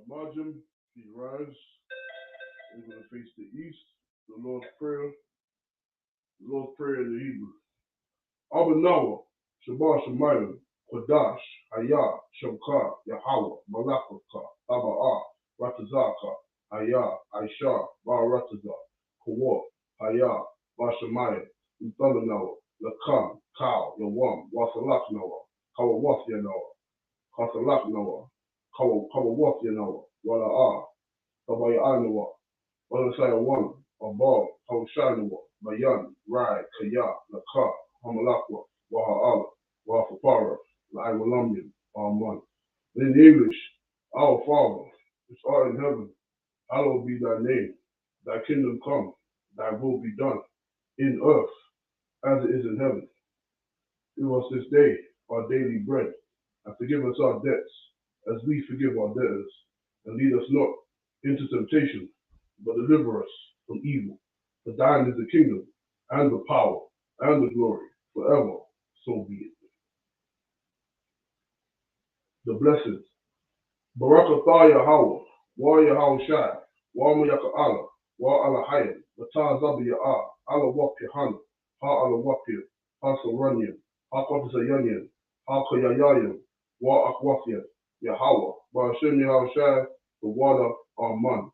Margin, please rise. We're going to face the east. The Lord's Prayer. The Lord's Prayer in the Hebrew. Abanawa, Shabbat Shemayim, Kodash, Hayah, Shamka, Yahweh, Malakaka, Aba'ah, Ratazaka, Hayah, Aisha, Barataza, Kawah, Hayah, Bashamayim, Uthalanawa, Lakam, Kau, Yawam, Wasalak Nawa, Kawawath Yanawa, Kasalak Nawa, Kawawath Yanawa, Wala'ah, Tabayanawa, Walasaya One, Abal, Kawashanawa, Mayan, Rai, Kaya, Lakar, Hamalakwa, Waha'ala, Wahafapara, La'awalamyan, Aman. In English, our Father, which art in heaven, hallowed be thy name. Thy kingdom come, thy will be done, in earth as it is in heaven. Give us this day our daily bread, and forgive us our debts, as we forgive our debtors. And lead us not into temptation, but deliver us from evil. For thine is the kingdom, and the power, and the glory, forever. So be it. The blessings. Barakatah Yahweh, Wa Yahweh Shai, Wa Mayaka Allah, Wa Allah Hayim, Watah Zabi Ya'ah, Allah Wap Yahana, Ha Allah Wapir, Ha Saranyan, Ha Kotasayanyan, Ha Koyayayim, Wa Akwafyan, Yahweh, Ba Hashem Yahweh Shai, the water Aman.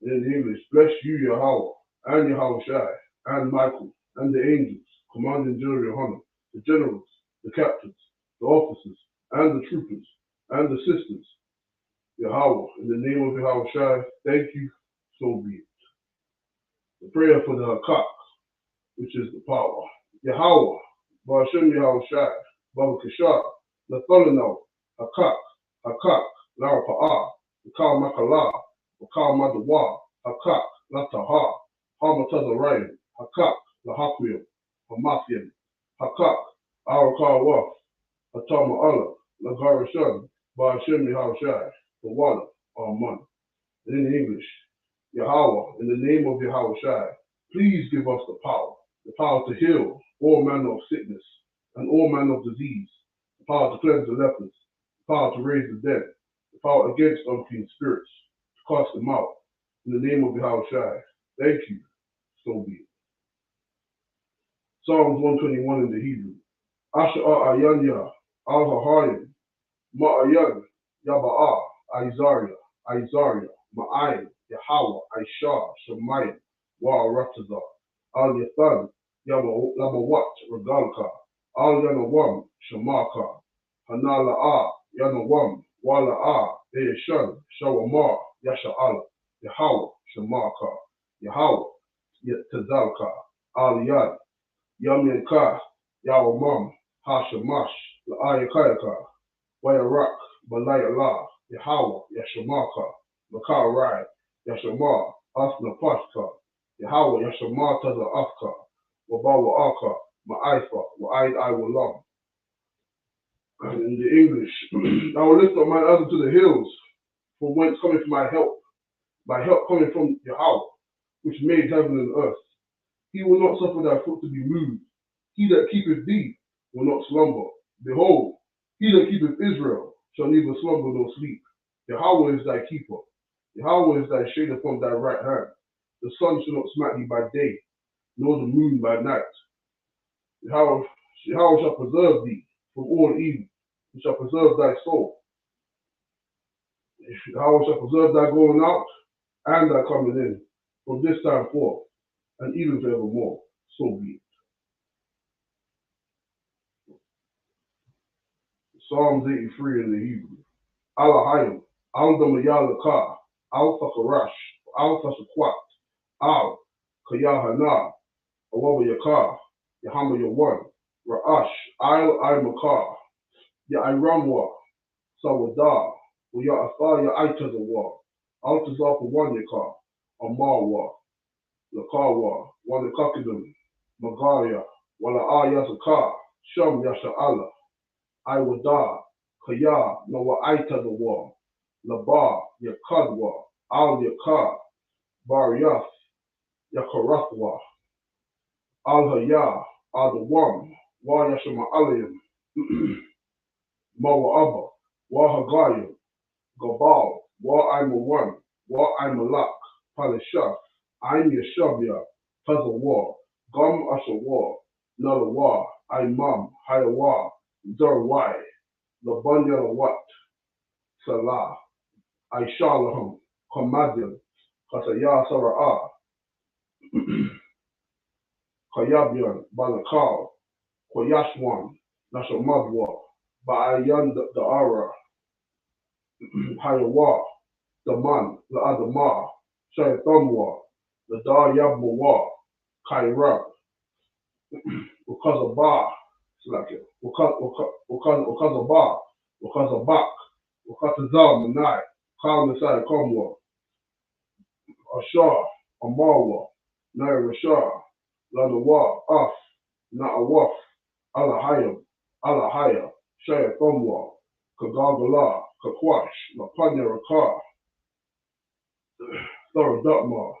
In English, bless you Yahweh, and Yahweh Shai, and Michael, and the angels, commanding General Yohanan, the generals, the captains, the officers, and the troopers, and the sisters. Yahweh, in the name of Yahweh Shai, thank you, so be it. The prayer for the Hakak, which is the power. Yahweh, Ba'ashem Yahweh Shai, Baba Kashar, Lathalanau, Hakak, Hakak, Lara Pa'ah, Wakal Makala, Wakal Madawa, Hakak, Lataha, Hamatazarayan, Hakak, Lahakwim, Hamathian, Hakak, Arakar Waf, Hatama Allah, Lagarashan, Ba'ashem Yahweh Shai, the water, Aman. In English, Yahweh, in the name of Yahweh Shai, please give us the power to heal all manner of sickness and all manner of disease, the power to cleanse the lepers, the power to raise the dead, the power against unclean spirits, to cast them out. In the name of Yahweh Shai, thank you, so be it. Psalms 121 in the Hebrew. Asher Ayan Yah, Al Hahayim, Ma'ayan, Yaba'ah, Aizaria, Ma'ayin, Yahweh, Aisha, Shemayim, Wa Ratazar, Al Yathan, Yabawat, Regalka, Al Yanawam, Shamaka, Hanala'ah, Yanawam, Wala'ah, Eyeshan, Shawamar, Yasha'ala, Yahweh, Shamaka, Yahweh, Tazalka, Al Yad, Yamyanka, Yawamam, Hashamash, La'ayakayaka, Wayarak, Balayala, Yahweh, Yashamaka, Makarai, Yashamar, Asna Pashka, Yahweh, Yashamar Taza Afka, Wabawa Aka, Ma'aifa, Wa'aid I Walam. In the English, I will lift up my eyes to the hills, from whence cometh my help coming from Yahweh, which made heaven and earth. He will not suffer thy foot to be moved. He that keepeth thee will not slumber. Behold, he that keepeth Israel shall neither slumber nor sleep. Yahweh is thy keeper. Yahweh is thy shade upon thy right hand. The sun shall not smite thee by day, nor the moon by night. Yahweh shall preserve thee from all evil. He shall preserve thy soul. Yahweh shall preserve thy going out and thy coming in from this time forth, and even forevermore. So be it. Psalms 83 in the Hebrew. Alahayim, Al-Damayalakah, Al-Fakarash, Al-Fasakwat, Al-Kayahana, Awawayakah, Yahama Yawan, Ra'ash, Al-Aimakah, Ya'airamwa, Sawadah, Ya'athar Ya'aitazawa, Al-Tazapawanyakah, Amarwa, Lakawa, Wanakakidum, Magaria, Wala'ayazakah, Sham Yasha'ala, Iwada, Kaya, Noa Aitazawa, Labar, Yakadwa, Al Yakar, Bariath, Yakarathwa, Al Hayah, Adawam, Wa Yashama Alayim, Mawa'aba, Wa Hagayim, Gabal, Wa I'm a one, Wa I'm a lock, Palishaf, I'm Yashabia, Puzzle War, Gum Usher War, Nala War, I Mum, Hayawa, Dur Wai, Labunya Wat, Salah, I Shalahum, Komadian, Kasaya Sara'ah, Kayabian, Balakal, Koyashwan, Nashamadwa, Ba'ayan the Ara, Hayawa, the Man, the Adamar, Shayathamwa, the Dar Yabmawa, Kaira, Ukazaba, Slack, Ukazaba, Ukazabak, Ukazazal Manai, Kal Nasai Komwa, Ashar, Amarwa, Nair Rashar, Lanawa, Af, Na'awaf, Alahayam, Alahaya, Shayathamwa, Kagagala, Kakwash, Lapanya Rakar, Thorodutma,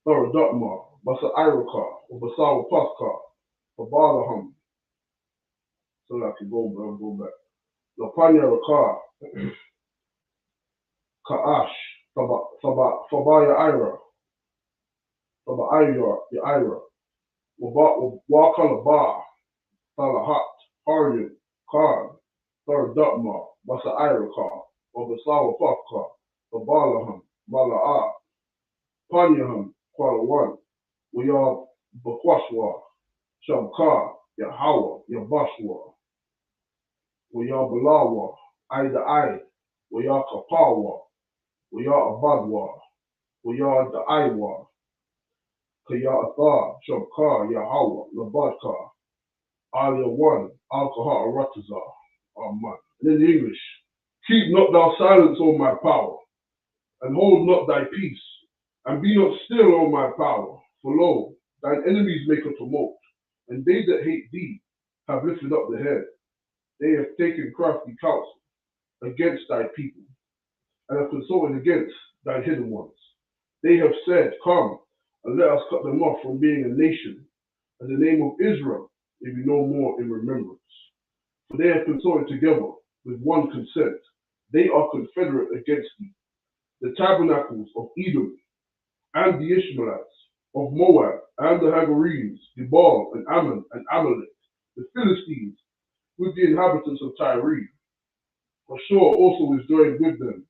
Thorodutma, Basa Irakar, Basawa Paskar, Babalaham, so I can go back. Lapanya Rakar, Ka'ash, Fabaya Ira, Faba Ira, Wakalaba, Salahat, Haryan, Khan, Thorodutma, Basa Irakar, Basawa Paskar, Babalaham, Bala'ah, Panyaham, Kwalawan, Wiyah Bakwashwa, Shamkar, Yahweh, Yabashwa, Wiyah Balawa, Ida Ai, Wiyah Kapawa, Wiyah Abadwa, Wiyah Da'aiwa, Kaya Athar, Shamkar, Yahweh, Labadkar, Alia One, Alcohol Aratazar, Amen. And in the English, keep not thou silence, O my power, and hold not thy peace, and be not still, O my power, for lo, thine enemies make a tumult, and they that hate thee have lifted up the head. They have taken crafty counsel against thy people, and have consulted against thy hidden ones. They have said, come, and let us cut them off from being a nation, and the name of Israel may be no more in remembrance. For they have consulted together with one consent. They are confederate against thee. The tabernacles of Edom and the Ishmaelites, of Moab and the Hagarenes, Gebal and Ammon and Amalek, the Philistines, with the inhabitants of Tyre. Ashur also is joined with them.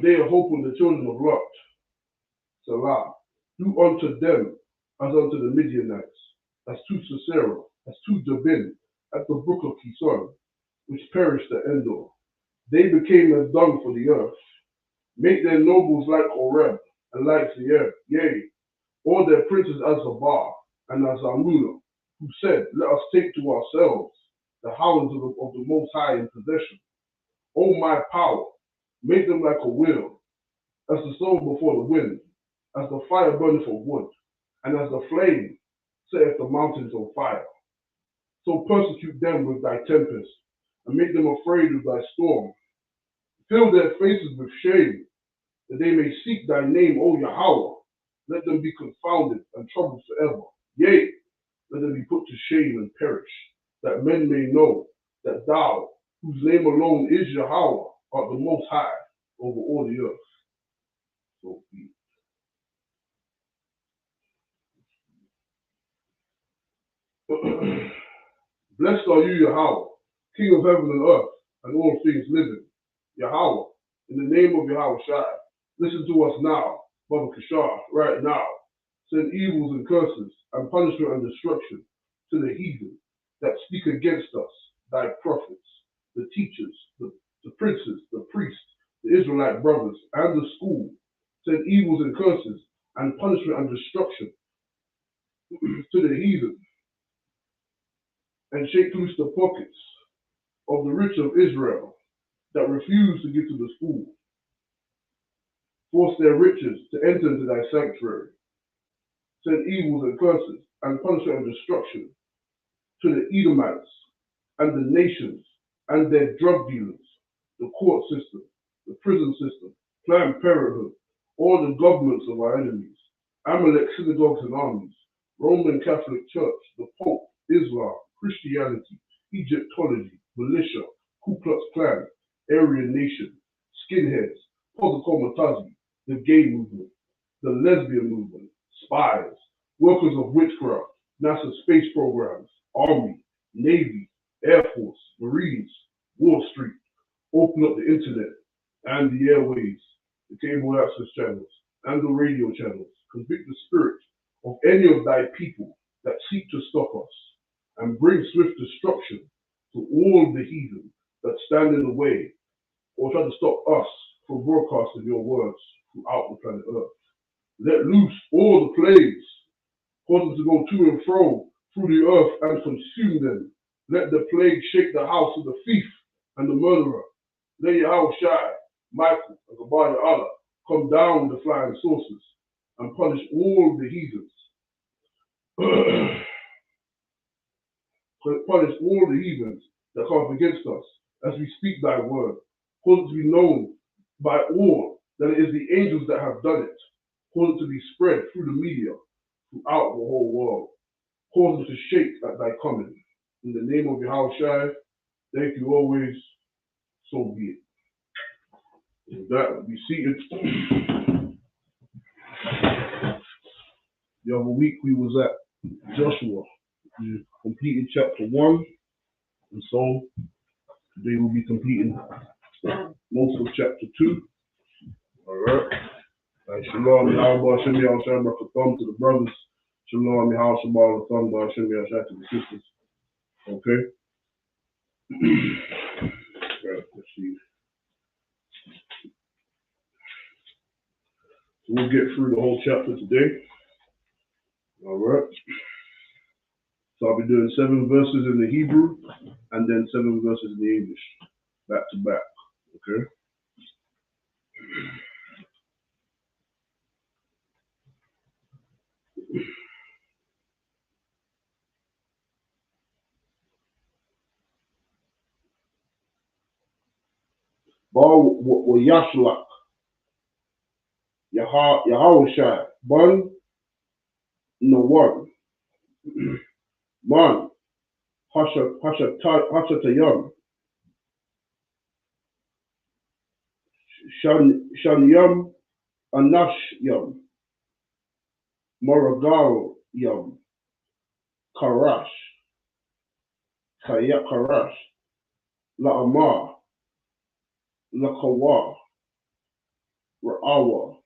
They are hope on the children of Lot. Salah, do unto them as unto the Midianites, as to Sisera, as to Jabin, at the brook of Kison, which perished at Endor. They became as dung for the earth. Make their nobles like Horeb and like Seir, yea, all their princes as Zabah and as Amuna, who said, let us take to ourselves the houses of the Most High in possession. O my power, make them like a wheel, as the stone before the wind, as the fire burneth for wood, and as the flame setteth the mountains on fire. So persecute them with thy tempest, and make them afraid of thy storm. Fill their faces with shame, that they may seek thy name, O Yahweh. Let them be confounded and troubled forever. Yea, let them be put to shame and perish, that men may know that thou, whose name alone is Yahweh, art the Most High over all the earth. So be it. Blessed are you, Yahweh, King of heaven and earth, and all things living. Yahweh, in the name of Yahweh Shai, listen to us now, Baba Kashar, right now. Send evils and curses, and punishment and destruction to the heathen that speak against us, thy prophets, the teachers, the princes, the priests, the Israelite brothers, and the school. Send evils and curses, and punishment and destruction to the heathen, and shake loose the pockets of the rich of Israel that refuse to give to the school. Force their riches to enter into thy sanctuary. Send evils and curses and punishment and destruction to the Edomites and the nations and their drug dealers, the court system, the prison system, Planned Parenthood, all the governments of our enemies, Amalek synagogues and armies, Roman Catholic Church, the Pope, Islam, Christianity, Egyptology, militia, Ku Klux Klan, Aryan Nation, skinheads, Potokomatazi, the gay movement, the lesbian movement, spies, workers of witchcraft, NASA space programs, Army, Navy, Air Force, Marines, Wall Street, open up the internet and the airways, the cable access channels, and the radio channels. Convict the spirit of any of thy people that seek to stop us, and bring swift destruction to all the heathen that stand in the way or try to stop us from broadcasting your words throughout the planet Earth. Let loose all the plagues, cause them to go to and fro through the earth and consume them. Let the plague shake the house of the thief and the murderer. Let Yahushai, Michael, and Gabar Allah come down with the flying saucers and punish all the heathens. Punish all the heathens that come up against us as we speak thy word. Cause it to be known by all that it is the angels that have done it. Cause it to be spread through the media throughout the whole world. Cause it to shake at thy coming. In the name of Yahushai, thank you always, so be it. With that, be seated. The other week we was at Joshua. We completed chapter 1, and so today we'll be completing most of chapter 2. Alright. Shalom, Yahweh, Shem Yahweh, Thumb to the brothers. Shalom, Yahweh, Shabbat, Thumb, Shem Yahweh, to the sisters. Okay? Right, let's see. So we'll get through the whole chapter today. Alright. So I'll be doing 7 verses in the Hebrew and then 7 verses in the English. Back to back. Okay? Wa Yashlak, Yahushai, Bun, Nawan, Man, Hashatayam, Shanyam, Anashyam, Moragal Yam, Karash, Karash, La'amar, Lakawa, Ra'awa,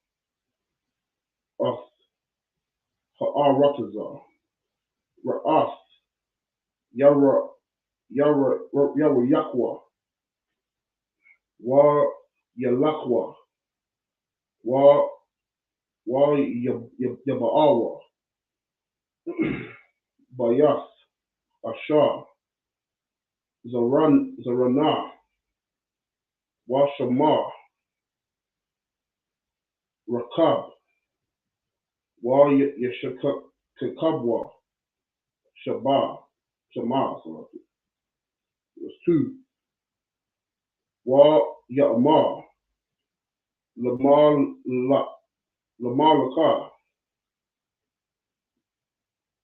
Ha'aratazar, Ra'af, Yara Yakwa, Wa Yalakwa, Wa Yaba'awa, Bayas, Ashar, Zarana, Wa Shamar, Rakab, Wa Yashakabwa, Shama, so there's 2. Wa Ya'mar, Lamar Laka,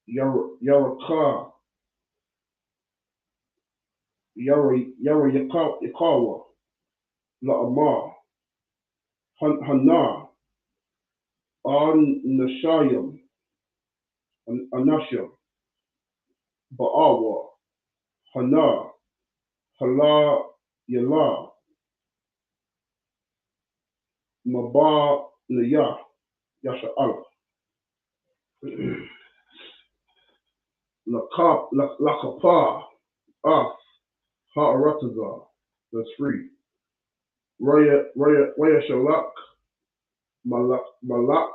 Yaraka, Yakawa, La'amar, Hana, Nashayam, Anasham, Ba'awa, Hana, Hala Yala, Maba Naya, Yasha Allah. Lakapa, Af, Ha'aratazar, that's 3. Raya Shalak, Malak,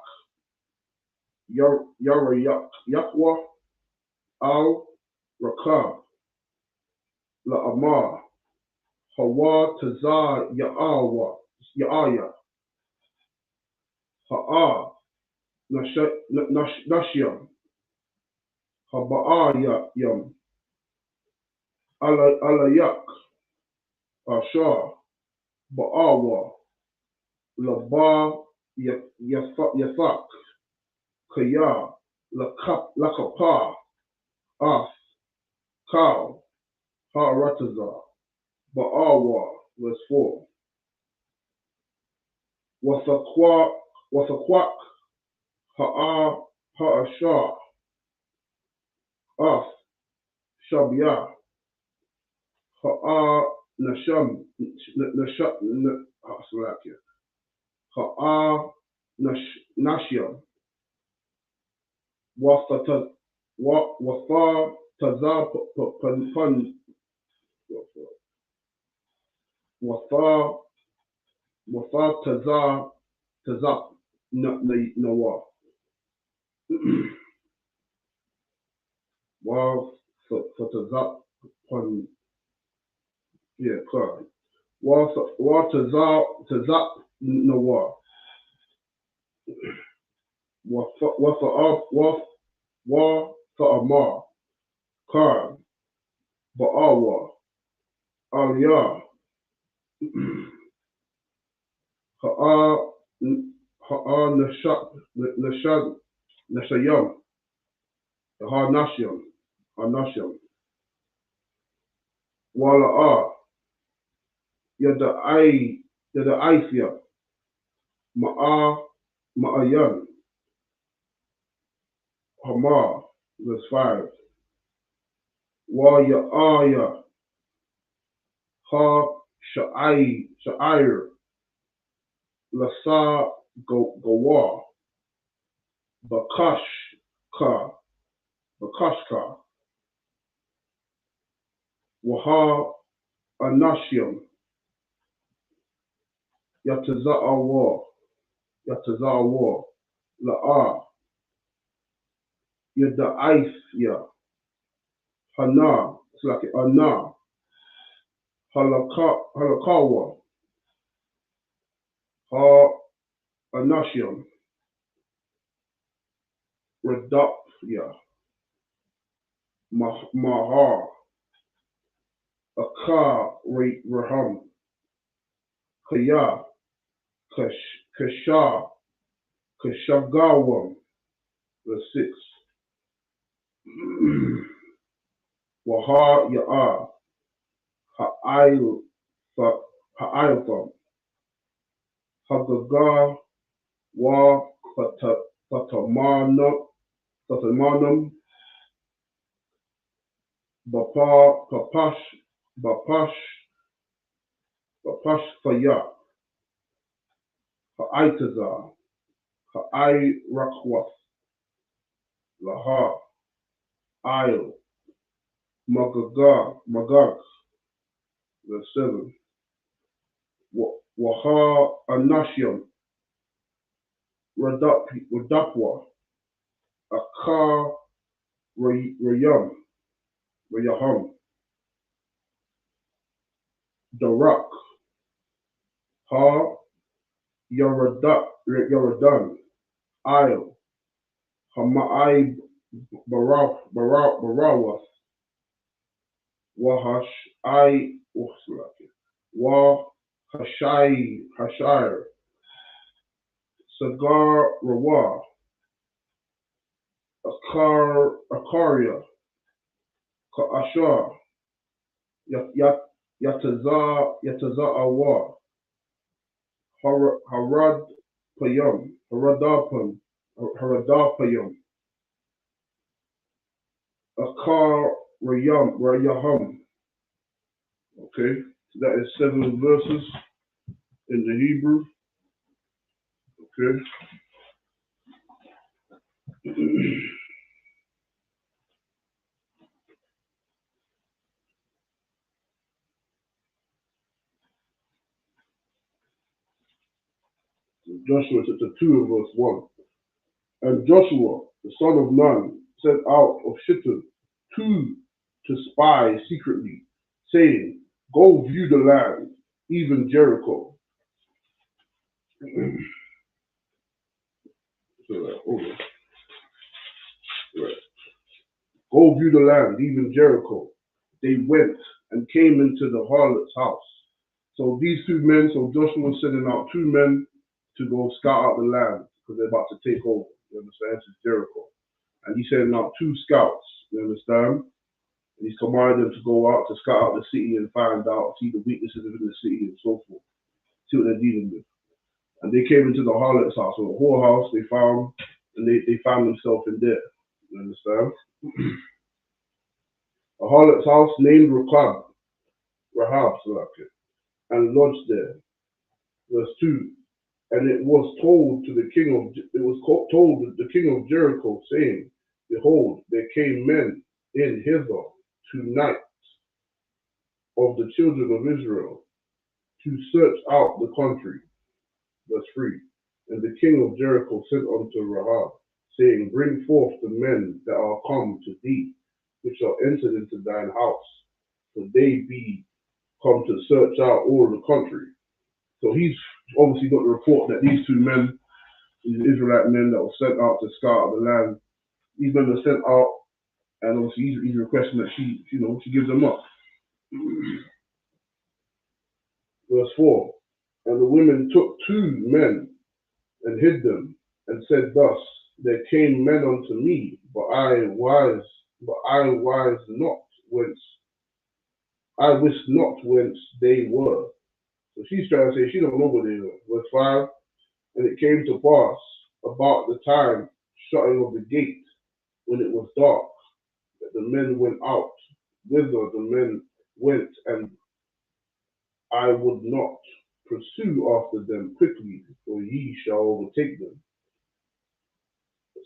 Yara Yakwa, Al Rakab, La'amar, Hawa Tazar Ya'aya, Ha'a Nashyam, Haba'a Yam, Alayak, Ashar, Ba'awa, Laba Yafak, Kaya, Lakapa, Af, Cow, Ha'aratazar, Ba'awa, verse 4. Wasakwak, Ha'ashar, Us, Shabiyah, Ha'a Nasham, Ha'a Nashyam, Wasa Tazar Pun, Wasa Tazap Nawa. While for Tazap Pun, yeah, correct. While Tazap Nawa. Wa Amar, Khan, Ba'awa, Aliyah, Ha'a Nashayam, Hanasham, Wala'a, Yada'aifya, Ma'ayan, Hamar, verse 5. Wa Ya'aya, Ha Sha'ir, Lasa Gawar, Bakashka, Waha Anashim, Yataza'awa, La'a, Yada'aifya, Hana, it's like Ana, Halakawa, Ha Anashim, Radapya, Mahar, Aka Raham, Kaya, Kashagawam, verse 6. Waha Ya'a, Ha'aytham, Hagaga, Wa Fatamanam, Bapash Faya, Ha'aitazar, Ha'ai Rakwas, Laha, Ail, Magag, verse 7. Waha Anashim, Radapwa, Akar Rayaham, Darak, Ha Yaradan, Ail, Hama'ai Barawas, Wahash I Wa Hashire, Sagar Rawa, Akaria, Ka'ashar, Yataza'awa, Haradapayam, Akar Rayaham. Okay, so that is 7 verses in the Hebrew. Okay. Joshua chapter 2 and verse 1. And Joshua, the son of Nun, set out of Shittim to spy secretly, saying, Go view the land, even Jericho. Go view the land, even Jericho. They went and came into the harlot's house. So these 2 men, so Joshua was sending out 2 men to go scout out the land because they're about to take over. You understand? It's Jericho. And he's sending out 2 scouts. You understand? And he's commanded them to go out to scout out the city and find out, see the weaknesses within the city and so forth, see what they're dealing with. And they came into the harlot's house, or the whorehouse. They found, and they found themselves in there. You understand? A harlot's house named Rahab, and lodged there. Verse 2. And it was told to the king of the king of Jericho, saying, Behold, there came men in hither tonight of the children of Israel to search out the country. Verse 3. And the king of Jericho sent unto Rahab, saying, Bring forth the men that are come to thee, which are entered into thine house, for they be come to search out all the country. So he's obviously got the report that these two men, these Israelite men that were sent out to scout out the land, these men are sent out, and obviously he's requesting that she gives them up. Verse 4. And the women took two men and hid them, and said thus, There came men unto me, but I wise not whence, I wist not whence they were. So she's trying to say she don't know what they were. Verse 5. And it came to pass about the time shutting of the gate, when it was dark, that the men went out, whither the men went, and I would not pursue after them quickly, for ye shall overtake them.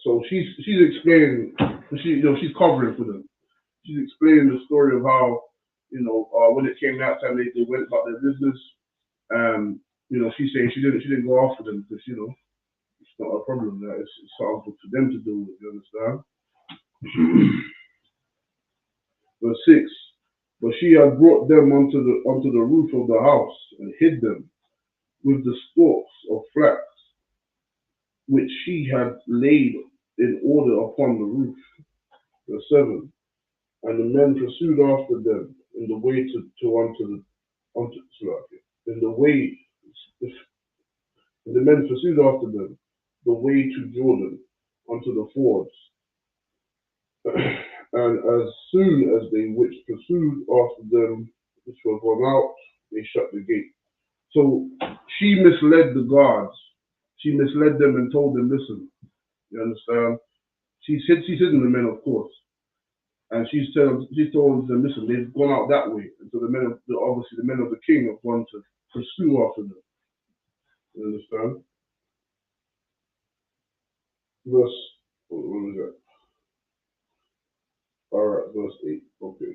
So she's explaining, she's covering for them. She's explaining the story of how, when it came that time, they went about their business. She's saying she didn't go after them because, it's not a problem. That it's something for them to do. You understand? Verse 6. But she had brought them onto the roof of the house and hid them with the stalks of flax, which she had laid in order upon the roof. Verse 7. And the men pursued after them in the way and the men pursued after them the way to Jordan unto the fords. And as soon as they which pursued after them which were gone out, they shut the gate. So she misled the guards. She misled them and told them, listen, you understand? She's hidden the men, of course. And she's told them, listen, they've gone out that way. And so the men of the king have gone to pursue after them. You understand? What was that? Alright, verse 8. Okay.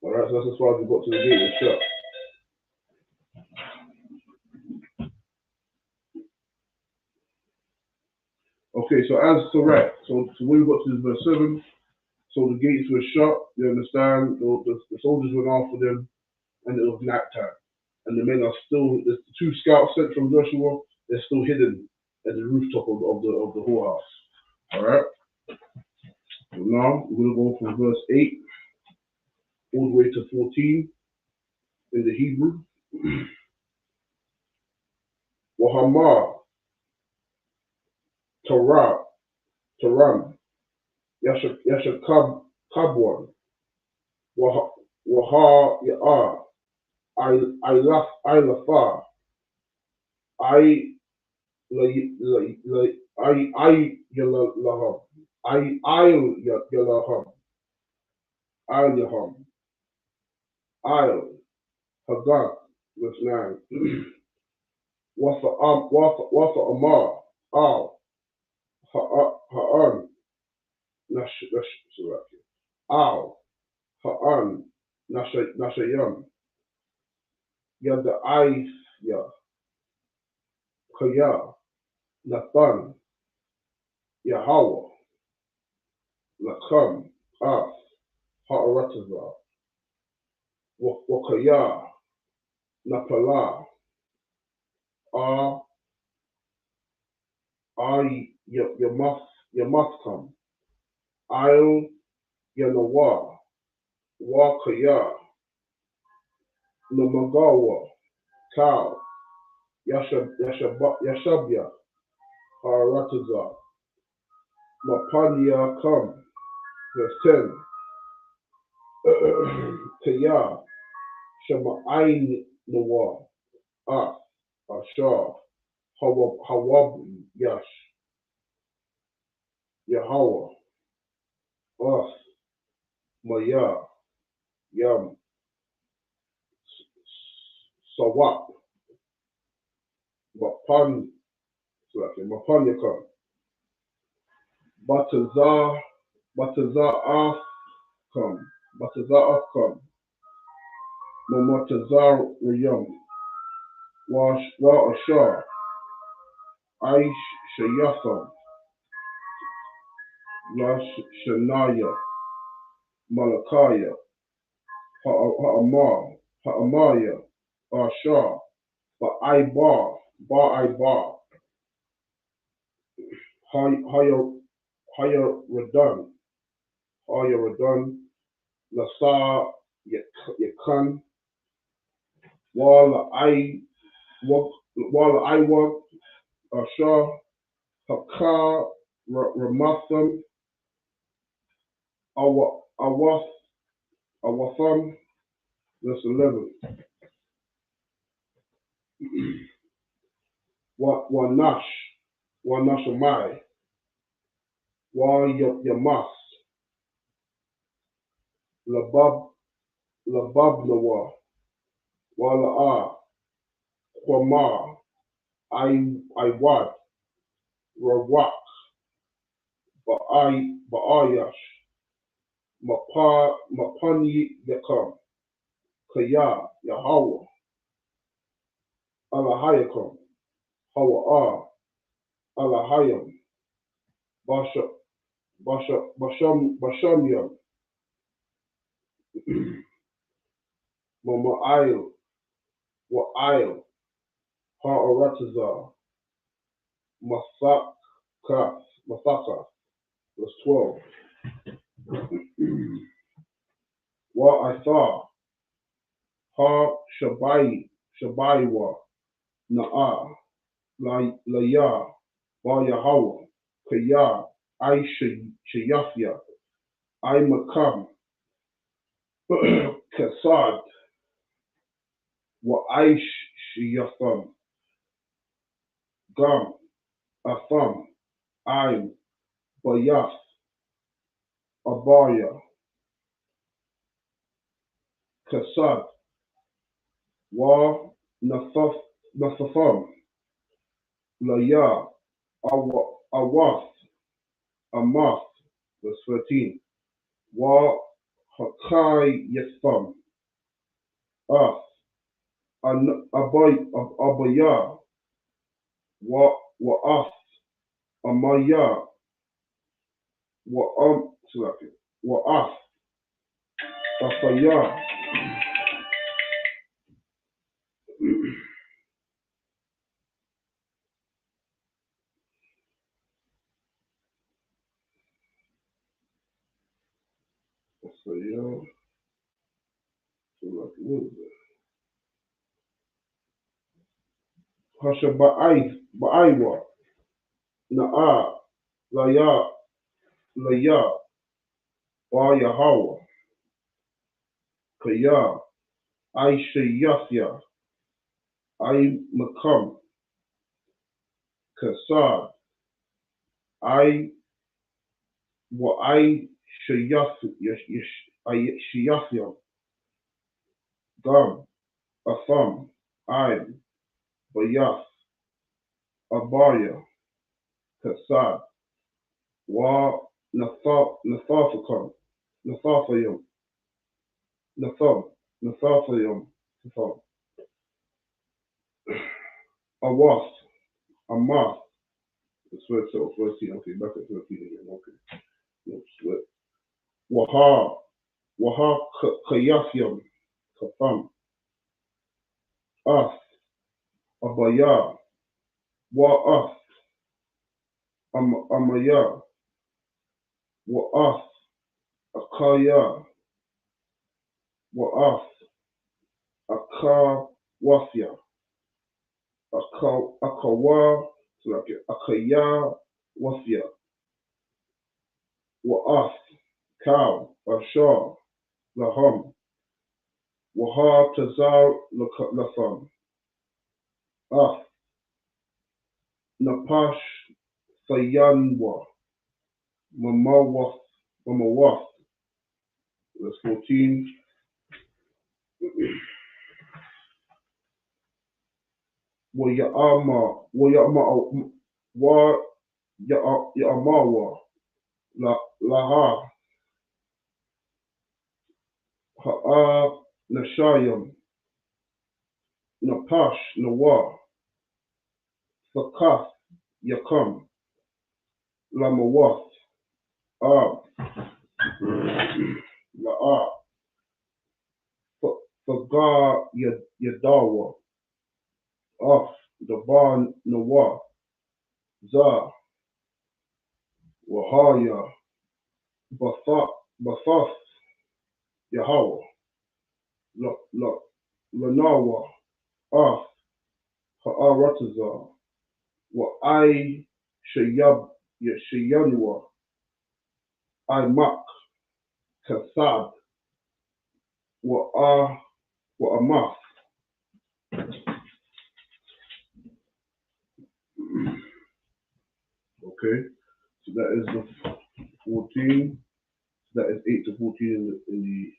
Alright, so that's as far as we got to the gate was shut. Okay, so when we got to this verse 7, so the gates were shut, you understand? The soldiers went after them, and it was night time. And the men are still, the two scouts sent from Joshua, they're still hidden at the rooftop of the whorehouse. Alright? So now we're going to go from verse 8 all the way to 14 in the Hebrew. Wahamar, Taram, Yashakabwan, Waha Ya'ar, Ilafar, Yalaham, Haggad, verse 9. Wasa Amar, Al, Ha'an, Al, Ha'an, Nashayam, Yada'if, Kaya, Nathan, Yahweh, Lakam, Af, Ha'aratazah, Wakaya, Napala, Yamathkam, Il, Yanawa, Wakaya, Namagawa, Kal, Yashabya, Haratazah, Mapanya Kam, Verse 10. Kaya Shema Ain Noah Ah Ashar Hawab Yash Yahweh Us Maya Yam Sawap Mapan Yakam Batazar Afkam Batazar Afkam Mamatazar Rayam Wa Ashar Aish Shayatham Yash Shanaya Malakaya Ha'amaya Ashar Ba'aibar Haya Radan Lasa Yakan Wala Iwag Ashar Haka Ramatham Awatham. Verse 11. Wanashamai Yamas Lababnawa Wala'a Kwama Iwad Rawak Ba'ayash Mapani Yakam Kaya Yahweh Alahayakam Hawa'a Alahayam Bashamyam Mama'il Wa'il Ha'aratazar Masaka. Verse 12. Wa'atha Shabaiwa Na'a Laya Yahweh Kaya I Shayafya I Makam Kasad Wa I Shayatham Gam Atham I Bayaf Abaya Kasad Wa Nathafam Laya Awath Amath. Verse 13. Wa Hakai Yatham Ath Abaya Wa'ath Amaya Wa'ath Afaya. Afaya. Hasha Ba'aiwa Na'a Laya Wa Yahweh Kaya I Shayafya I Makam Kasad I Shayafya Gam Atham I Bayaf Abaya Kasad Wa Nathafakam Nathafayam Nathafayam Awath Amath. Split so 13. Okay, back at 13 again. Okay. No, split. Waha Kayafyam Kafam Ath Abaya Wa'ath Amaya Wa'ath Akaya Wa'ath Akawafya Akawa Akaya Wafya Wa'ath Kal, Ashar, Laham, Wahar, Tazar, Latham, Af, Napash, Sayanwa, Mamawath, verse 14. Wayama, Yamawa, Laha, Ha'a, Nashayam, Napash, Nawa, Sakath, Yakam, Lamawath, Ab, La'ah, Fagar, Yadawa, Af, Daban, Nawa, Za, Wahaya, Bathath, Yahweh, Lanawa, Af, Ha'aratazar, Wa'ai, Shayanwa, Imak, Kathab, Wa'amath. Okay, so that is the 14. That is 8 to 14 in the.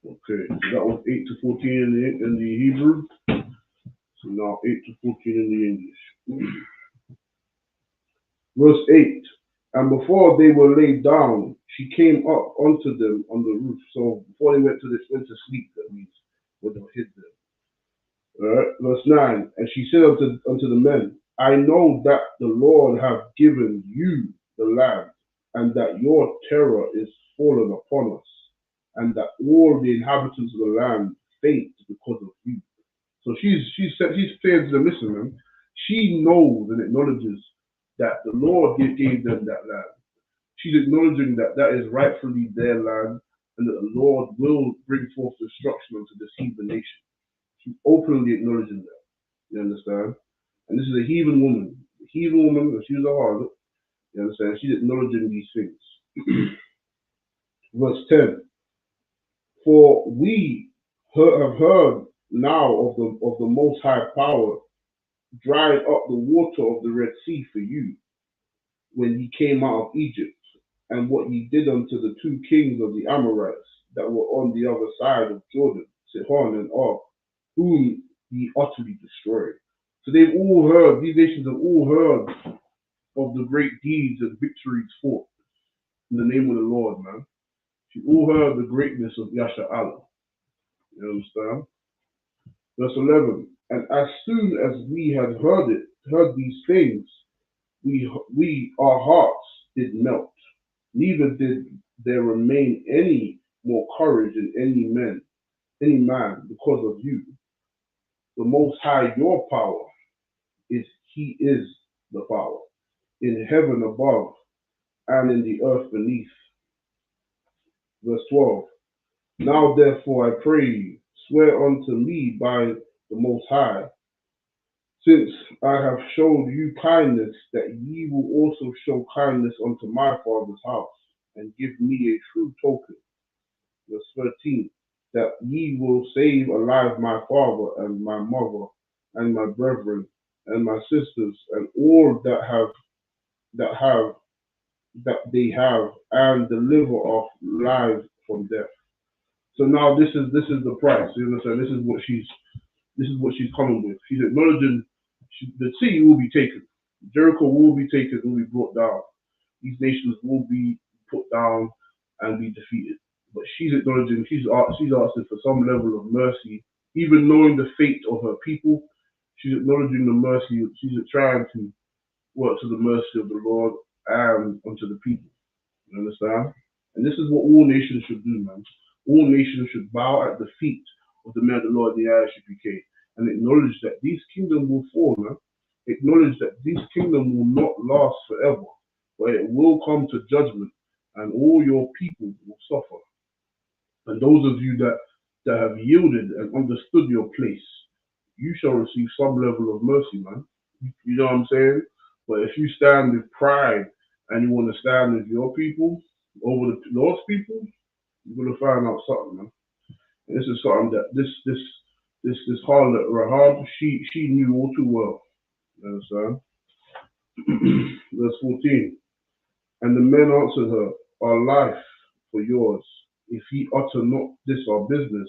Okay, so that was 8 to 14 in the Hebrew. So now 8 to 14 in the English. Verse 8. And before they were laid down, she came up unto them on the roof. So before they went to sleep, that means, when they hid them. Verse 9. And she said unto the men, I know that the Lord hath given you the land, and that your terror is fallen upon us, and that all the inhabitants of the land faint because of you. So she's saying to them, listen, man, she knows and acknowledges that the Lord gave them that land. She's acknowledging that that is rightfully their land, and that the Lord will bring forth destruction unto this heathen nation. She's openly acknowledging that. You understand? And this is a heathen woman. A heathen woman, and she's a harlot. You understand? She's acknowledging these things. Verse 10. For we have heard now of the Most High power, dried up the water of the Red Sea for you, when ye came out of Egypt, and what ye did unto the two kings of the Amorites that were on the other side of Jordan, Sihon and Og, whom ye utterly destroyed. So they've all heard, these nations have all heard of the great deeds and victories fought in the name of the Lord, man. You've all heard the greatness of Yasha Allah. You understand? Verse 11. And as soon as we had heard these things, our hearts did melt. Neither did there remain any more courage in any man because of you. The Most High, your power He is the power in heaven above and in the earth beneath. Verse 12. Now therefore I pray you, swear unto me by the Most High, since I have showed you kindness, that ye will also show kindness unto my father's house, and give me a true token. Verse 13. That ye will save alive my father and my mother and my brethren and my sisters and all that they have, and deliver off lives from death. So now this is the price. You understand? This is what she's coming with. She's acknowledging the city will be taken. Jericho will be taken, will be brought down. These nations will be put down and be defeated. But she's acknowledging, she's asking for some level of mercy, even knowing the fate of her people. She's acknowledging the mercy. She's trying to work to the mercy of the Lord and unto the people. You understand? And this is what all nations should do, man. All nations should bow at the feet of the man of the Lord, the ISUPK, and acknowledge that these kingdoms will fall, man. Acknowledge that these kingdoms will not last forever, but it will come to judgment, and all your people will suffer. And those of you that have yielded and understood your place, you shall receive some level of mercy, man. You know what I'm saying? But if you stand with pride and you want to stand with your people over the Lord's people, you're gonna find out something, man. And this is something that this harlot Rahab, she knew all too well. You understand? Verse 14. And the men answered her, our life for yours, if ye utter not this our business,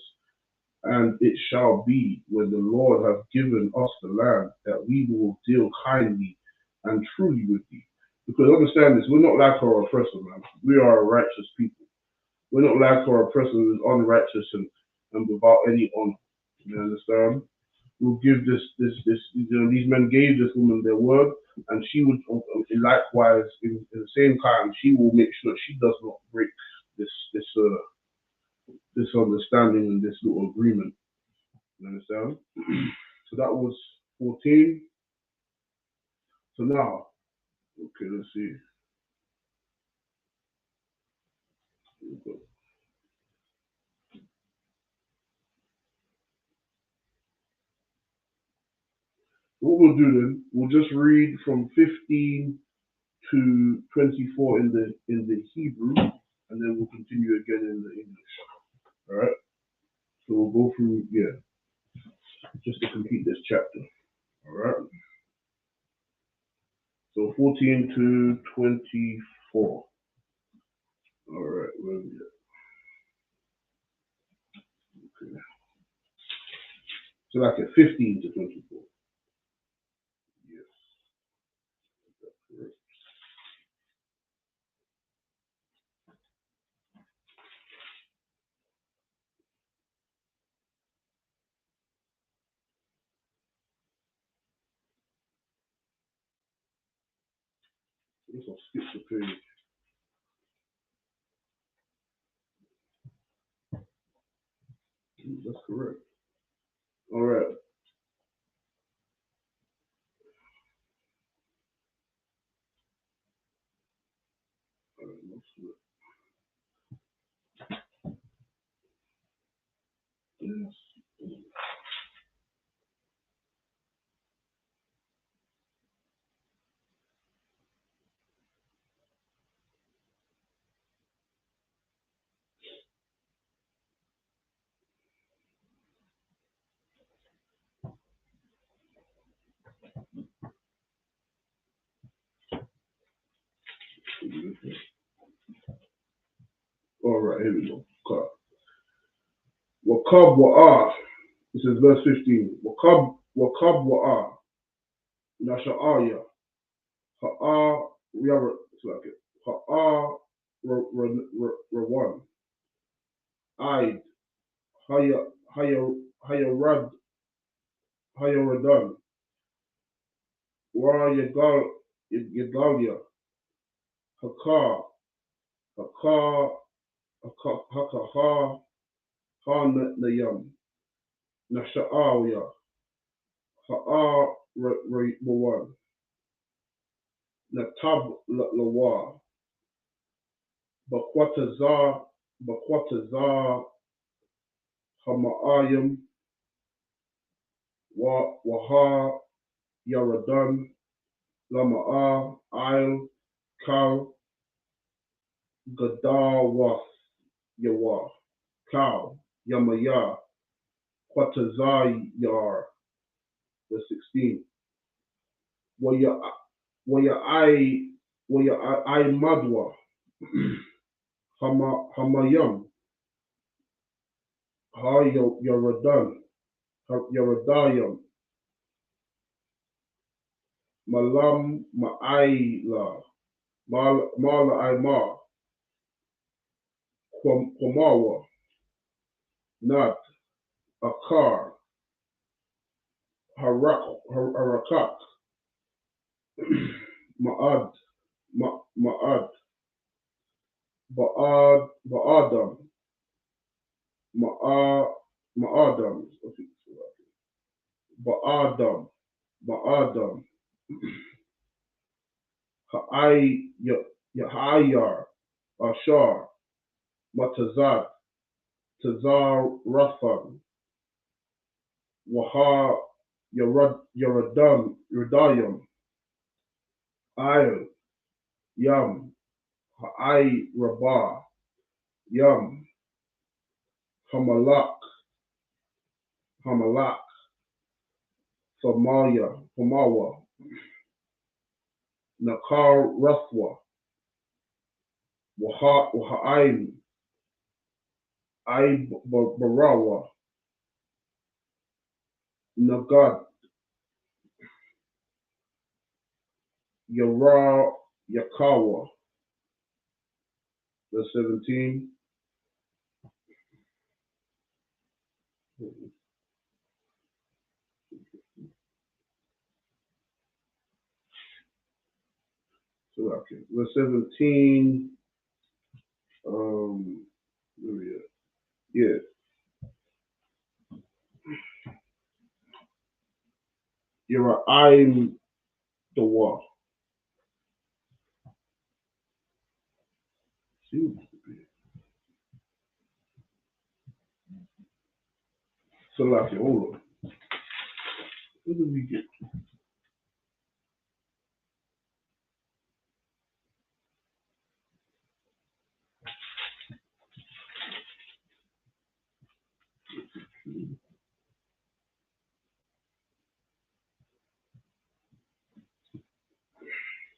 and it shall be when the Lord hath given us the land that we will deal kindly and truly with thee. Because understand this, we're not like our oppressor, man. We are a righteous people. We're not like our oppressor who is unrighteous and without any honor. You understand? We'll give these men gave this woman their word, and she would likewise, in the same time, she will make sure she does not break this understanding and this little agreement. You understand? So that was 14. So now, okay, let's see. What we'll do then, we'll just read from 15 to 24 in the Hebrew, and then we'll continue again in the English. All right. So we'll go through, just to complete this chapter. All right. So 14 to 24. All right. Where are we at? Okay. So like at 15 to 24. Yes. That's correct. I guess I'll skip the page. That's correct. All right. All right. That's correct. Yes. All right. Here we go. Wakab wa'ah. This is verse 15. Wakab wa'ah. Nasha'aya. Ha'ah. It's like it. Ha'ah. Rawan. Aid. Hayarad. Hayaradan. Wa Yagalia. Hakar. Hakar. Hakaha. Hanayam. Nasha'aya. Ha'ah. Rawan. Natab Lawa. Bakwatazar Hama'ayim Waha Yaradan Lama'a Ail Kal Gadawath Yawa Kal Yamaya Kwatazar Yar. Verse 16. Waya I Madwa Hamayam Ha Yaradayam Malam Ma'aila Mala Aima Kwamawa Nat Akar Harakat Ma'ad Ba'adam Ma'adam Ba'adam Yahayar, Ashar, Matazat, Tazar Rathan, Waha Yaradayam, Ayel, Yam, Ha'ai Rabah, Yam, Hamalak, Famawa, Nakar Rathwa, Waha'aim, Barawa, Nagad, Yara Yakawa, verse 17. So, okay. Verse 17. Where we at? Yeah. Yara the wall. So, like, hold on. What did we get?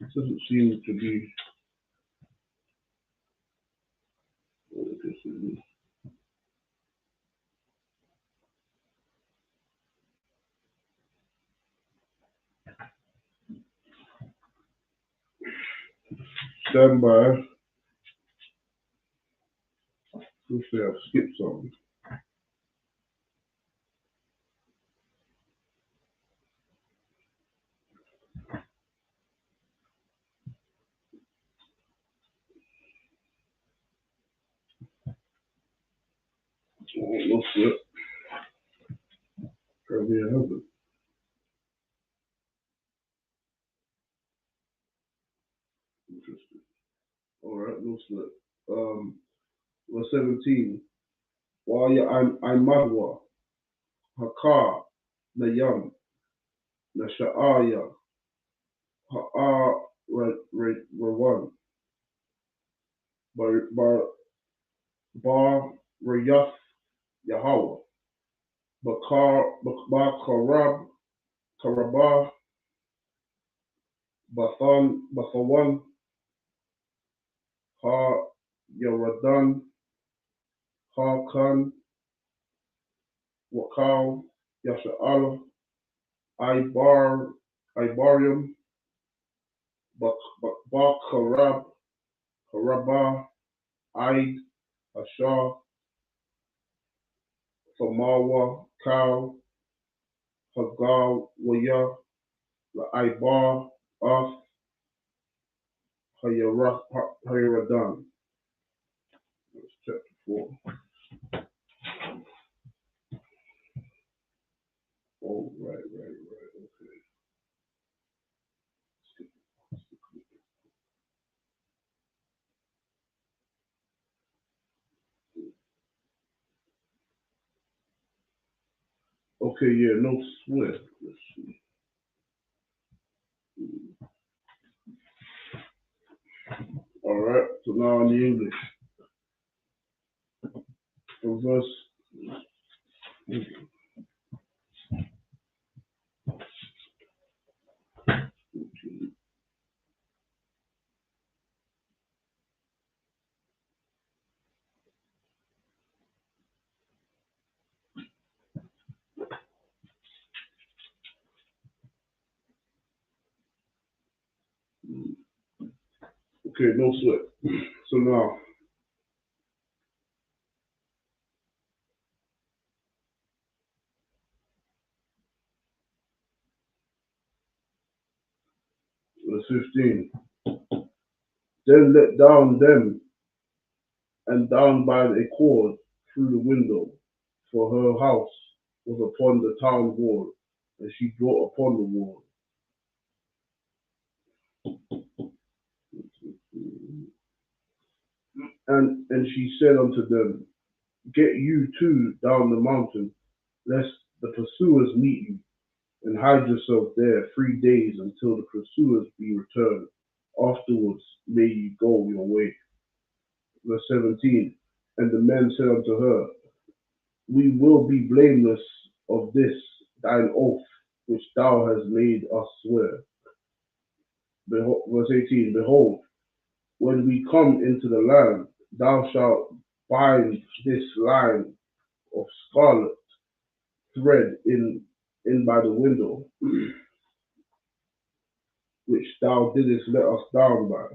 It doesn't seem to be. Stand by. Let's say I've skipped something. Oh, no sweat. Probably I haven't. Interesting. All right, no sweat. Verse 17. Waya I'm Madwa, Hakar, Nayam, Nasha'aya, Ha'a Rawan, Bar Rayaf Yahweh, Bakar Karabah, Bathawan, Ha Yaradan, Ha Khan, Wakal, Yasha'ala, Ibarium, Bakarab, Karabah, Aid, Ashar, Samawa, Kal, Hagar, Waya, Ibar, Af, Hayaradan. That's chapter 4. Oh, right. Okay. Okay, yeah, no sweat. Let's see. All right, so now in the English. From verse. Okay, no sweat. So now, verse 15. Then let down them and down by a cord through the window, for her house was upon the town wall, and she brought upon the wall. And she said unto them, Get you too down the mountain, lest the pursuers meet you, and hide yourself there 3 days until the pursuers be returned. Afterwards may ye go your way. Verse 17. And the men said unto her, We will be blameless of this thine oath, which thou hast made us swear. Behold, verse 18. Behold, when we come into the land, thou shalt bind this line of scarlet thread in by the window, which thou didst let us down by.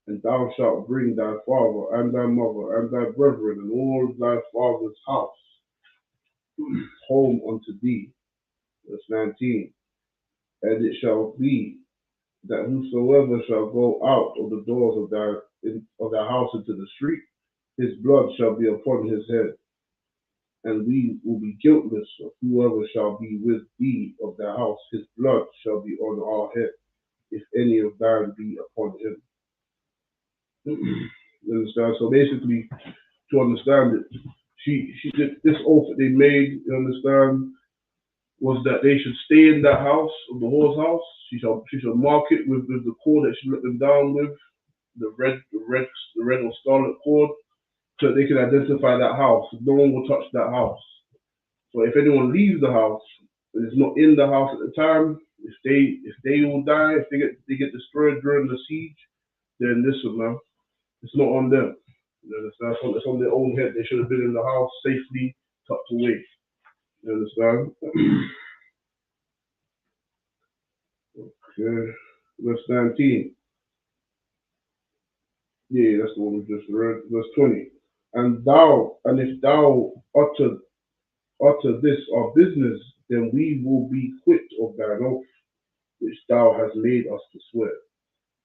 And thou shalt bring thy father and thy mother and thy brethren and all thy father's house home unto thee. Verse 19. And it shall be that whosoever shall go out of the doors of thy house into the street, his blood shall be upon his head. And we will be guiltless of whoever shall be with thee of thy house, his blood shall be on our head, if any of thine be upon him. You understand? So basically, to understand it, she did this oath that they made, you understand, was that they should stay in that house, of the whore's house. She shall mark it with the cord that she let them down with, the red or scarlet cord, so that they can identify that house. No one will touch that house. So if anyone leaves the house and is not in the house at the time, if they will die, if they get destroyed during the siege, then listen, man, it's not on them. You understand? It's on their own head. They should have been in the house safely tucked away. You understand? Okay. Verse 19. Yeah, that's the one we just read. Verse 20. And if thou utter this our business, then we will be quit of thine oath, which thou hast made us to swear.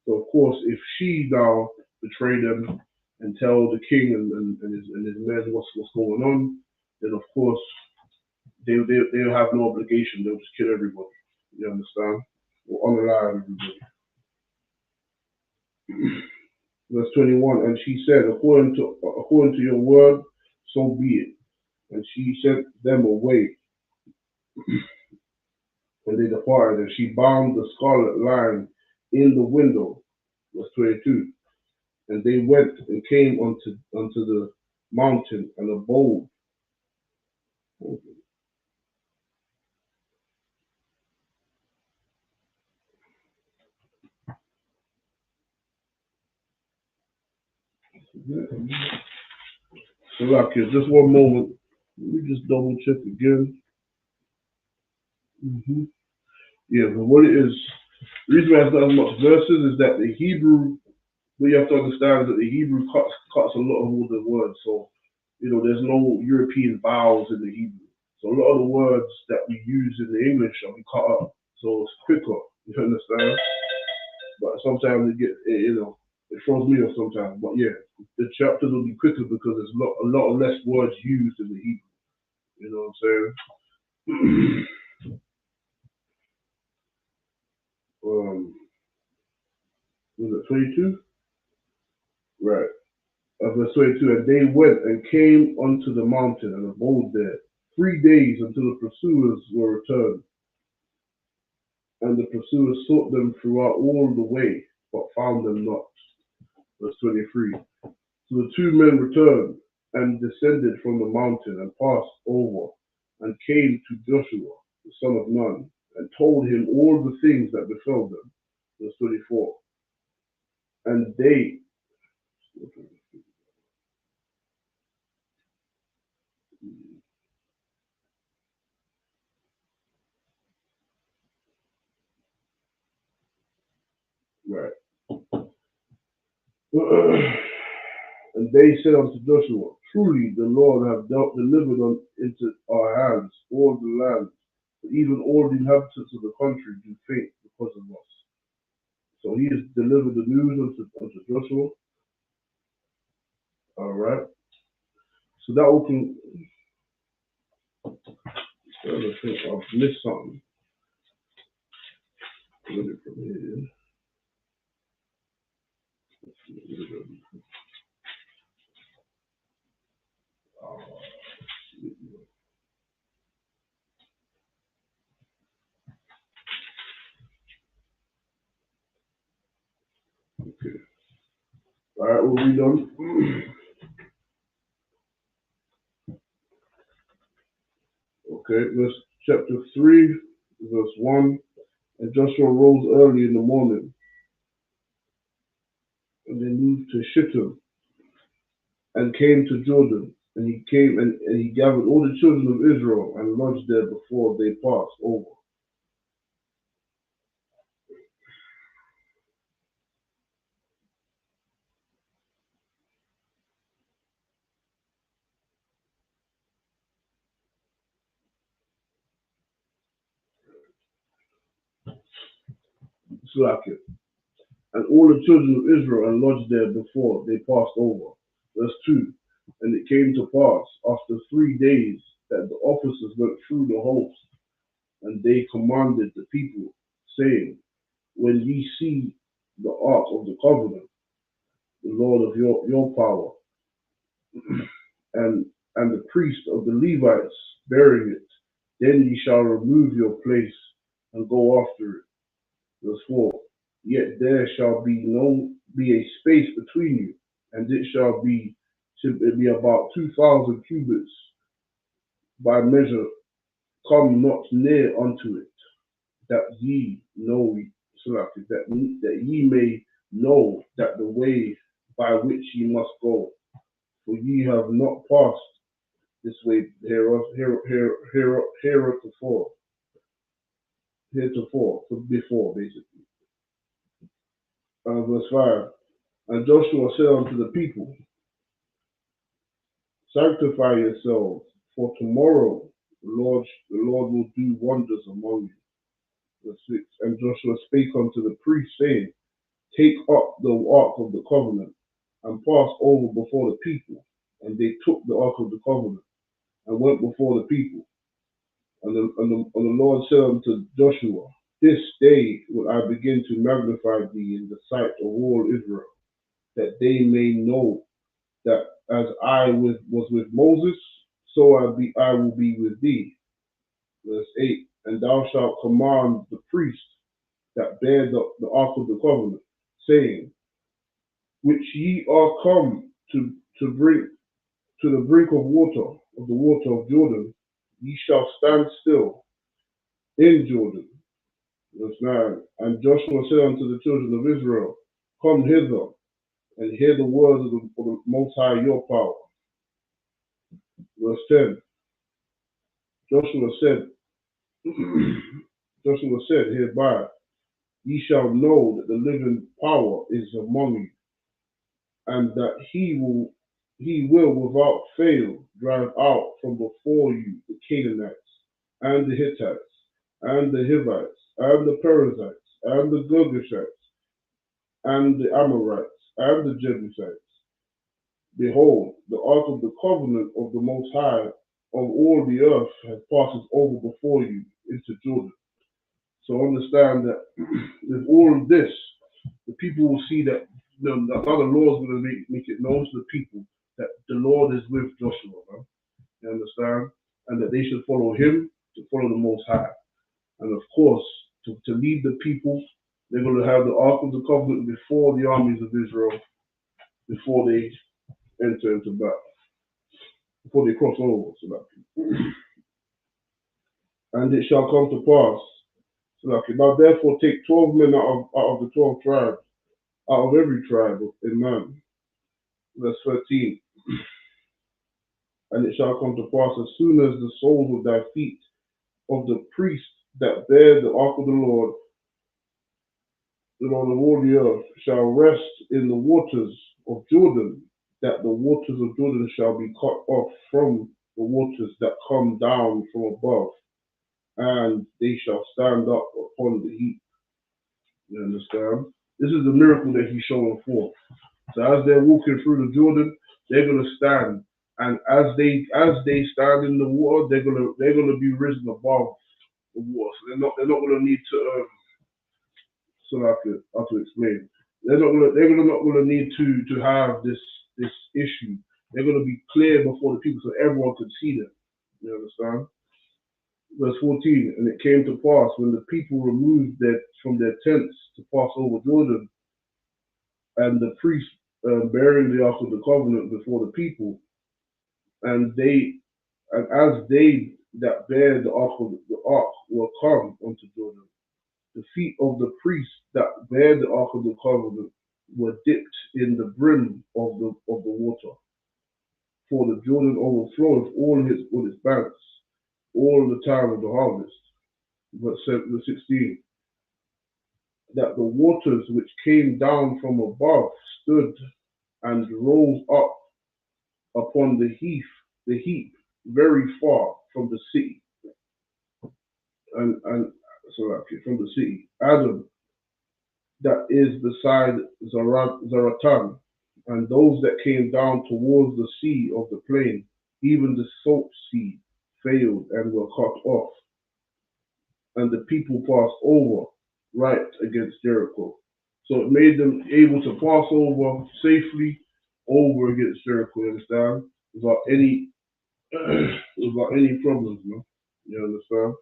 So of course, if she now betray them and tell the king and his men what's going on, then of course they'll have no obligation. They'll just kill everybody. You understand? Or unalive everybody. Verse 21. And she said, according to your word, so be it. And she sent them away, and they departed. And she bound the scarlet line in the window. Verse 22. And they went and came unto the mountain and abode. So like just one moment. Let me just double check again. Yeah, but what it is, the reason why it's not as much verses is that the Hebrew, what you have to understand is that the Hebrew cuts a lot of all the words. So, there's no European vowels in the Hebrew. So a lot of the words that we use in the English are cut up. So it's quicker, you understand? But sometimes it throws me off sometimes. But yeah, the chapters will be quicker because there's a lot less words used in the Hebrew. You know what I'm saying? Was it 22? Right. Verse 22. And they went and came unto the mountain and abode there 3 days until the pursuers were returned. And the pursuers sought them throughout all the way, but found them not. Verse 23. So the two men returned and descended from the mountain and passed over and came to Joshua, the son of Nun, and told him all the things that befell them. Verse 24. And they, right. And they said unto Joshua, Truly the Lord hath delivered into our hands all the land, but even all the inhabitants of the country do faint because of us. So he has delivered the news unto Joshua. All right. So that open. I think I've missed something. Look it from here. we'll read on. Okay, verse chapter 3, verse 1. And Joshua rose early in the morning, and they moved to Shittim, and came to Jordan. And he came and he gathered all the children of Israel and lodged there before they passed over. Slack it. And all the children of Israel and lodged there before they passed over. Verse 2. And it came to pass after 3 days that the officers went through the host, and they commanded the people, saying, when ye see the ark of the covenant, the Lord of your power, and the priest of the Levites bearing it, then ye shall remove your place and go after it. Verse 4. Yet there shall be a space between you, and it shall be about 2,000 cubits by measure. Come not near unto it, that ye know, that ye may know that the way by which ye must go, for ye have not passed this way before, basically. Verse 5. And Joshua said unto the people, sanctify yourselves, for tomorrow the Lord will do wonders among you. Verse 6. And Joshua spake unto the priests, saying, take up the ark of the covenant, and pass over before the people. And they took the ark of the covenant, and went before the people. And the Lord said unto Joshua, this day will I begin to magnify thee in the sight of all Israel, that they may know that as I was with Moses, so I will be with thee. Verse 8. And thou shalt command the priests that bear the ark of the covenant, saying, which ye are come to bring to the brink of the water of Jordan, ye shall stand still in Jordan. Verse 9. And Joshua said unto the children of Israel, come hither, and hear the words of the Most High your power. Verse 10. Joshua said hereby, ye shall know that the living power is among you, and that he will without fail drive out from before you the Canaanites, and the Hittites, and the Hivites, and the Perizzites, and the Girgashites, and the Amorites, and the Jebusites. Behold, the ark of the covenant of the Most High of all the earth has passed over before you into Jordan. So understand that with all of this, the people will see that the Lord is going to make it known to the people that the Lord is with Joshua. Man. You understand? And that they should follow him, to follow the Most High. And of course, to lead the people, they're going to have the Ark of the Covenant before the armies of Israel, before they enter into battle, before they cross over. And it shall come to pass, now therefore take 12 men out of the 12 tribes, out of every tribe in man. Verse 13. And it shall come to pass as soon as the soles of thy feet of the priests that bear the ark of the Lord of all the earth, shall rest in the waters of Jordan, that the waters of Jordan shall be cut off from the waters that come down from above, and they shall stand up upon the heap. You understand? This is the miracle that he's showing forth. So as they're walking through the Jordan, they're gonna stand, and as they stand in the water, they're gonna be risen above the water. So they're not gonna need to so I have to explain. They're not gonna need to have this issue. They're gonna be clear before the people so everyone could see them. You understand? Verse 14, and it came to pass when the people removed from their tents to pass over Jordan, and the priests bearing the Ark of the Covenant before the people, and as they that bear the ark will come unto Jordan, the feet of the priests that bear the Ark of the Covenant were dipped in the brim of the water, for the Jordan overfloweth all its banks, all the time of the harvest. Verse 16, that the waters which came down from above stood and rose up upon the heap, very far from the city, and so like from the city. Adam, that is beside Zaratan, and those that came down towards the sea of the plain, even the salt sea, failed and were cut off, and the people passed over right against Jericho. So it made them able to pass over safely over against Jericho, you understand? Without any without any problems, man. You understand?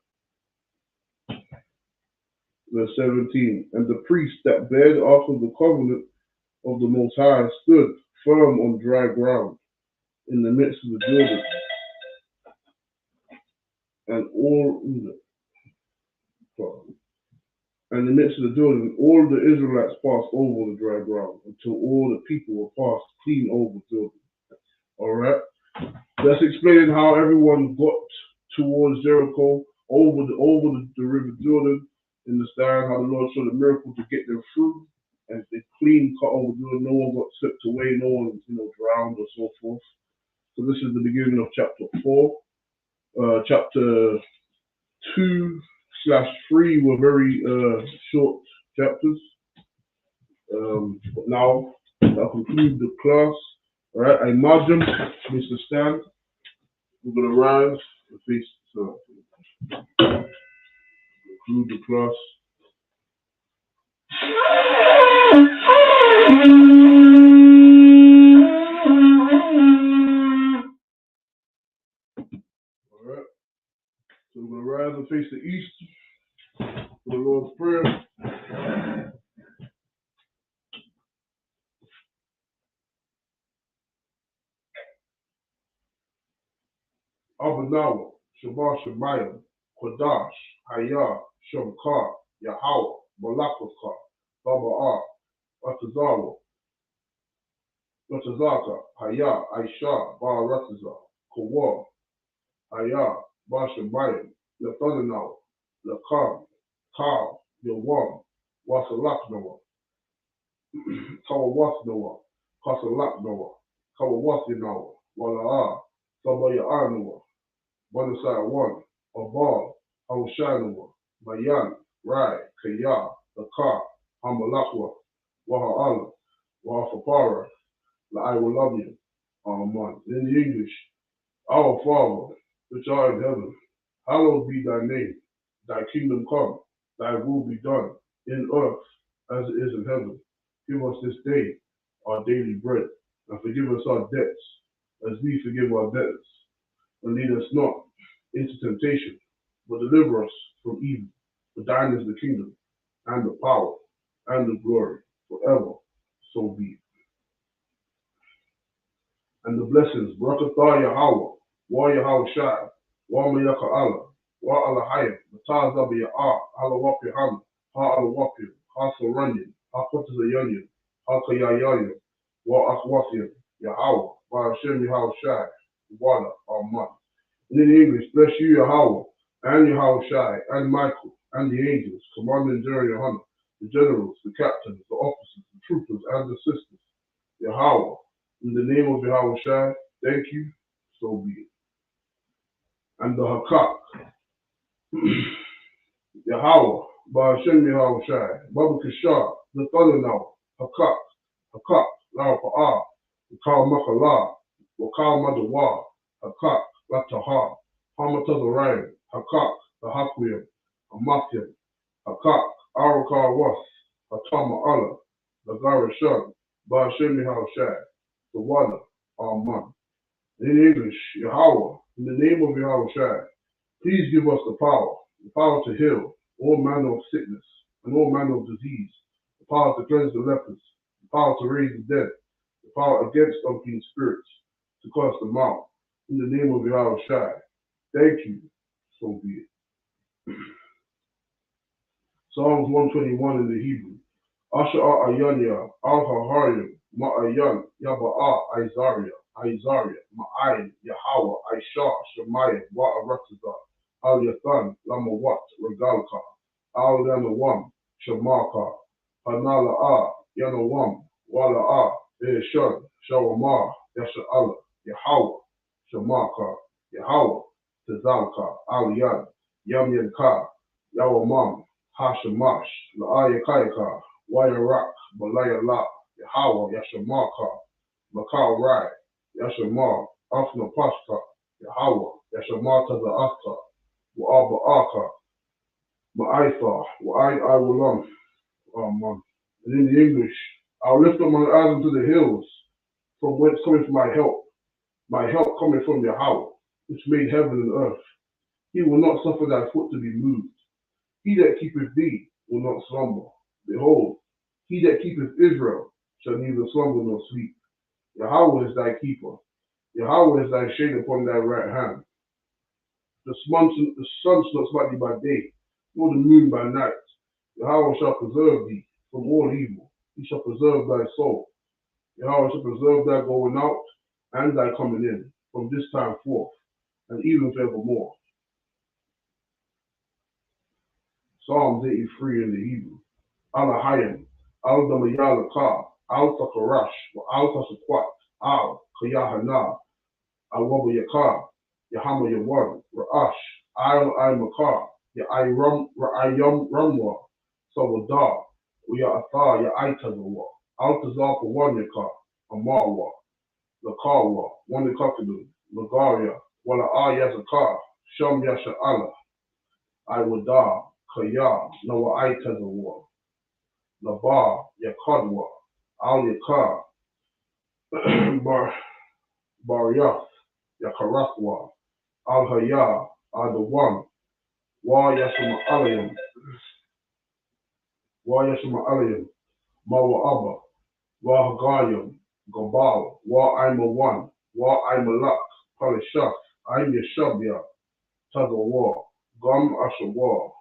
Verse 17. And the priests that bear the ark of the covenant of the Most High stood firm on dry ground in the midst of the Jordan, and in the midst of the Jordan, all the Israelites passed over the dry ground until all the people were passed clean over Jordan. All right, that's explaining how everyone got towards Jericho over the river Jordan. Understand how the Lord showed a miracle to get them through, and they clean cut over Jordan. No one got swept away. No one drowned or so forth. So this is the beginning of chapter 4. Chapter 2/3 were very short chapters. But now I'll conclude the class. All right, I imagine Mr. Stan. We're gonna rise and face conclude the class. All right. So we're gonna rise and face the east for the Lord's Prayer. Abanawa, Shabbat Shemayim, Kodash, Hayah, Shamkar, Yahweh, Malakakar, Baba'ah, Ratazawa, Ratazaka, Hayah, Aisha, Ba Ratazah, Kawar, Hayah, Ba Shemayim, Lathanawa, Lakam, Kal, Yawam, Wasalaknawa, Kawawasnawa, Kasalaknawa, Kawawasinawa, Wala'ah, Sabaya'anawa, Banasai 1, Abal, Hawshanawa, Mayan, Rai, Kaya, Lakar, Hamalakwa, Waha'ala, Wahafapara, I will love you. Amen. In the English, our Father, which art in heaven, hallowed be thy name. Thy kingdom come, thy will be done, in earth as it is in heaven. Give us this day our daily bread, and forgive us our debts, as we forgive our debtors. And lead us not into temptation, but deliver us from evil. For thine is the kingdom, and the power, and the glory, forever. So be it. And the blessings, Barakatah Yahweh, Wa Yahweh Shai, Wa Mayaka Allah, Wa Alahayim, Mataz Zabi Ya'ah, Alawapi Ham, Ha Alawapi, Ha Soranyan, Ha Kotazayanyan, Ha Kayayanyan, Wa Akwasiyan, Yahweh, Wa Hashem Yahweh Shai, Wada, Aman. And in English, bless you, Yahweh, and Yahweh Shai, and Michael, and the angels, commanding during Yohana, the generals, the captains, the officers, the troopers, and the sisters, Yahweh. In the name of Yahweh Shai, thank you, so be it. And the Hakak, Yahweh, Ba'ashem Yahweh Shai, Baba Kishar, the Thunder now, Hakak, Lao Pa'ah, Wakal Makalah, Wakal Madawa, Hakak, Lataha, Hamatazarayim, Hakak, the Hakwiyam, Amakyam, Hakak, Arakar Was, Hatama Allah, the Garashan, Ba'ashem Yahweh Shai, the Wada, Amen. In English, Yahweh, in the name of Yahweh Shai, please give us the power to heal all manner of sickness and all manner of disease, the power to cleanse the lepers, the power to raise the dead, power against unclean spirits, to cast them out. In the name of Yahweh Shai. Thank you. So be it. Psalms 121 in the Hebrew. Asher Ayanya, Al-Haharim, Ma'ayan, Yaba'a, Isaiah, Ma'ayin, Yahweh, Aisha, Shemaiah, Wa'aratazah, Al-Yathan, Lamawat, Regalka, Al-Yanawam, Shemaka, Hanala'a, Yanawam, Wala'a, Be'eshun, Shawamah, Yasha'ala, Yahweh, Shemaka, Yahweh, Tazalka, Al-Yan, Yamyanka, Yawamam, Hashemash, La'ayakayaka, Wayarak, Balayala, Yahweh, Yashamaka, Makal Rai, Yashamar, Afna Pashka, Yahweh, Yashamata the Asta, Wa'aba'aka, Ma'aitha, Wa'ayin Iwalam. And in the English, I'll lift up my eyes unto the hills, from whence cometh my help. My help cometh from Yahweh, which made heaven and earth. He will not suffer thy foot to be moved. He that keepeth thee will not slumber. Behold, he that keepeth Israel shall neither slumber nor sleep. Yahweh is thy keeper. Yahweh is thy shade upon thy right hand. The sun shall not smite thee by day, nor the moon by night. Yahweh shall preserve thee from all evil. He shall preserve thy soul. Yahweh shall preserve thy going out and thy coming in from this time forth, and even forevermore. Psalms 83 in the Hebrew. Alahayim, Al-Damayalaka, Al-Takarash, Al-Tasakwat, Al-Kayahana, Al-Wabayaka, Yahama Yawan, Ra'ash, Al-Aimakar, Ya'ayam Ramwa, Sawadah, Ya'atha, Ya'aitazawa, Al-Tazar Pawanyaka, Amarwa, Lakawa, Wanakakadu, Lagaria, Wala'a Yazakar, Sham Yasha'ala, Iwada, Kaya, Nawa'aitazawa, Labar, Yakadwa, Al Yakar, Baryath, Yakarathwa, Al Haya, Adawan, Wa Yashma Alayim, Mawa'aba, Wa Hagayim, Gabal, Wa Aimawan, Wa Aimalak, Palishaf, Aim Yashabya, Tagawa, Gam Ashawa,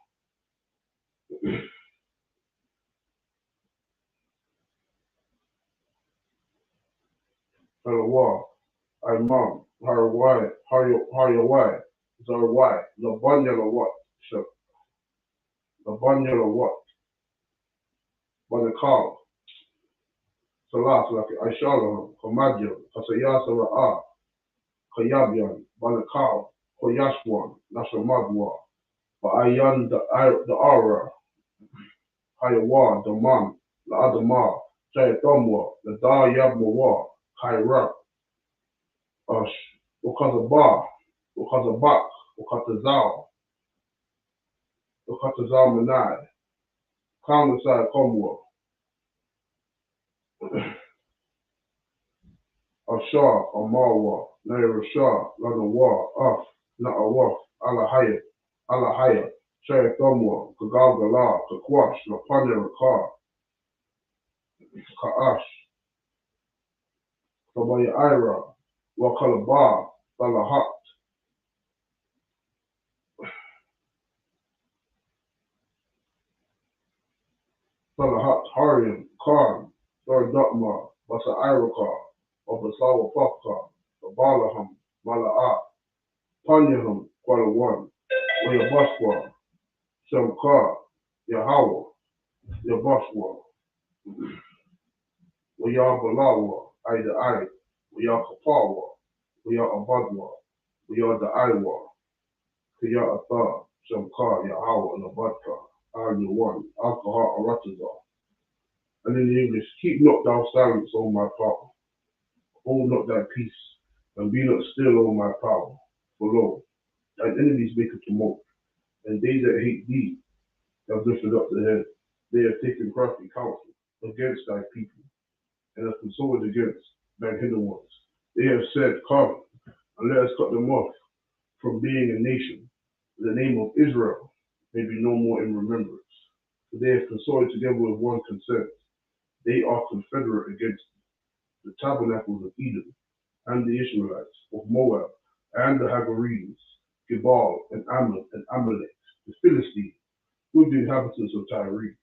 Halawa, Imam, Harawai, Zarwai, Labanyalawat, Labanyalawat, Banakal, Salas, Aishalaham, Kamadyan, Kasayasara'a, Kayabyan, Banakal, Koyashwan, Nashamadwa, Ba'ayan the Ara, Hayawa, Daman, La Adama, Jayatamwa, the Da Yabmawa, Kairak, Ukazabak, Ukatazal Manai, Kamasai Komwa, Ashar, Amarwa, Naira Shah, Lanawa, Na'awaf, Alahaya, Shayatamwa, Kagalgala, Kakwash, Lapanya Rakar, Ka'ash, Kabaya Ira, Wakalaba, Balahat, Hariam, Karn, Dotma, Basa Irakar, Basawa Fakar, Balaham, Mala'a, Panyaham, Kwalawan, Wayabaswa, Shamkar, Yahawa, Yabaswa, Wayabalawa, Ida, Wayakapawa, Wayabadwa, Wayadaiwa, Kaya Atha, Shamkar, Yahawa, Nabadka, Ayawan, Alcohol, Arataza. And in the English, keep not thou silence, O my power. Hold not thy peace, and be not still, O my power. For lo, thine enemies make a tumult, and they that hate thee have lifted up the head. They have taken crafty counsel against thy people, and have consulted against thine hidden ones. They have said, Come, and let us cut them off from being a nation. The name of Israel may be no more in remembrance. For they have consorted together with one consent. They are confederate against thee. the tabernacles of Edom, and the Ishmaelites of Moab, and the Hagarenes, Gebal, and Ammon, and Amalek, the Philistines, with the inhabitants of Tyre.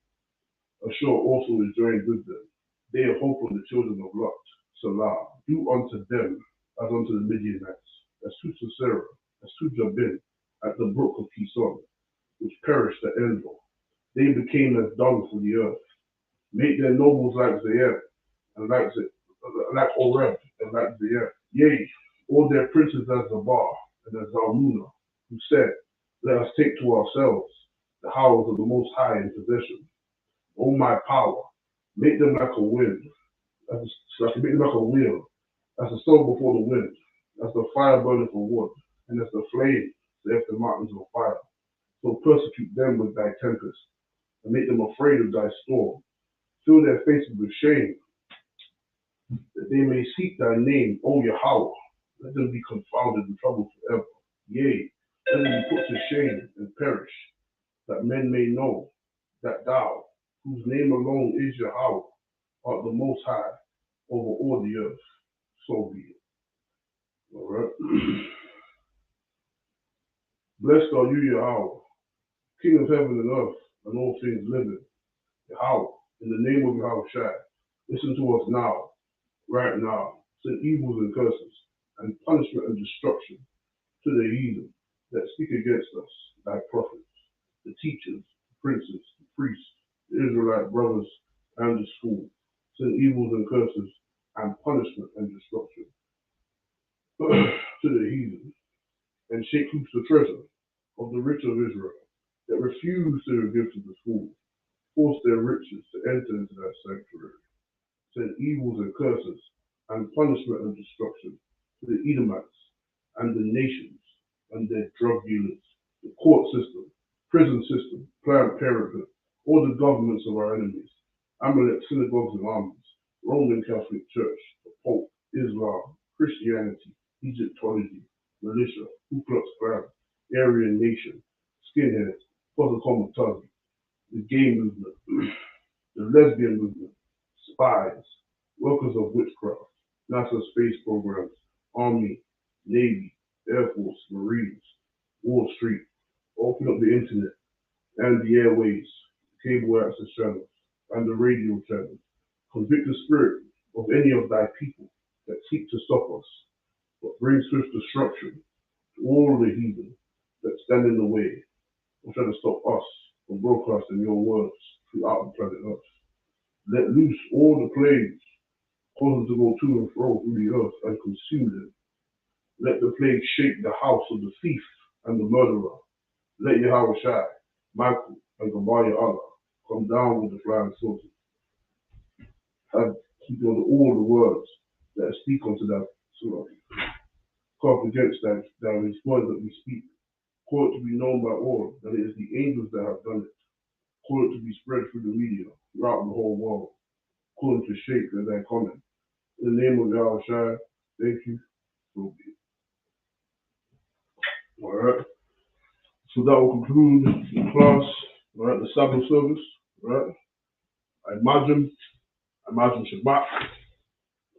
Ashur also is joined with them. They have hope on the children of Lot. Salah, do unto them as unto the Midianites, as to Sisera, as to Jabin, at the brook of Kison, which perished at Envel. They became as dung for the earth. Make their nobles like Zeeb, and like Oreb, and like Zeeb. Yea, all their princes as Zabar, and as Zalmunna, who said, let us take to ourselves the houses of the Most High in possession. O my power, make them like a wind, make them like a wheel, as the snow before the wind, as the fire burneth for wood, and as the flame saith the mountains on fire. So persecute them with thy tempest, and make them afraid of thy storm. Fill their faces with shame, that they may seek thy name, O Yahweh. Let them be confounded and troubled forever. Yea, let them be put to shame and perish, that men may know that thou, whose name alone is Yahweh, art the Most High over all the earth. So be it. All right. Blessed are you, Yahweh, King of heaven and earth, and all things living. Yahweh, in the name of Yahweh Shai, listen to us now, right now. Send evils and curses, and punishment and destruction to the heathen that speak against us, thy prophets, the teachers, the princes, the priests, the Israelite brothers, and the school. Send evils and curses, and punishment and destruction to the heathen, and shake loose the treasure of the rich of Israel, that refuse to give to the fool, force their riches to enter into that sanctuary. Send evils and curses, and punishment and destruction to the Edomites, and the nations, and their drug dealers, the court system, prison system, Planned Parenthood, all the governments of our enemies, Amalek synagogues and armies, Roman Catholic Church, the Pope, Islam, Christianity, Egyptology, militia, Ku Klux Klan, Aryan Nation, skinheads, Potocomatuzzi, the gay movement, the lesbian movement, spies, workers of witchcraft, NASA space programs, Army, Navy, Air Force, Marines, Wall Street, open up the internet and the airways, cable access channels, and the radio channels. Convict the spirit of any of thy people that seek to stop us, but bring swift destruction to all the heathen that stand in the way and try to stop us from broadcasting your words throughout the planet Earth. Let loose all the plagues, cause them to go to and fro through the earth and consume them. Let the plague shake the house of the thief and the murderer. Let Yahweh Shai, Michael, and Gabaya Allah come down with the flying saucers. And keep on all the words that speak unto that surah. Come against that words that we speak. Call it to be known by all that it is the angels that have done it. Call it to be spread through the media throughout the whole world. Call it to shake as they comment. In the name of Yahweh Shai, thank you. So be it. All right. So that will conclude the class. All right, the Sabbath service. All right. I imagine Shabbat.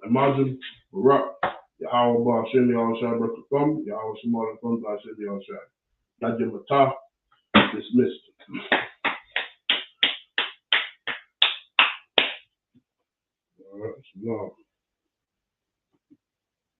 I imagine Barak. Yahweh Ba Hashem Yahweh Shai Barakatam. Yahweh Shemar Lakum Ba Hashem Yahweh Shai. Yajim Matah. Dismissed.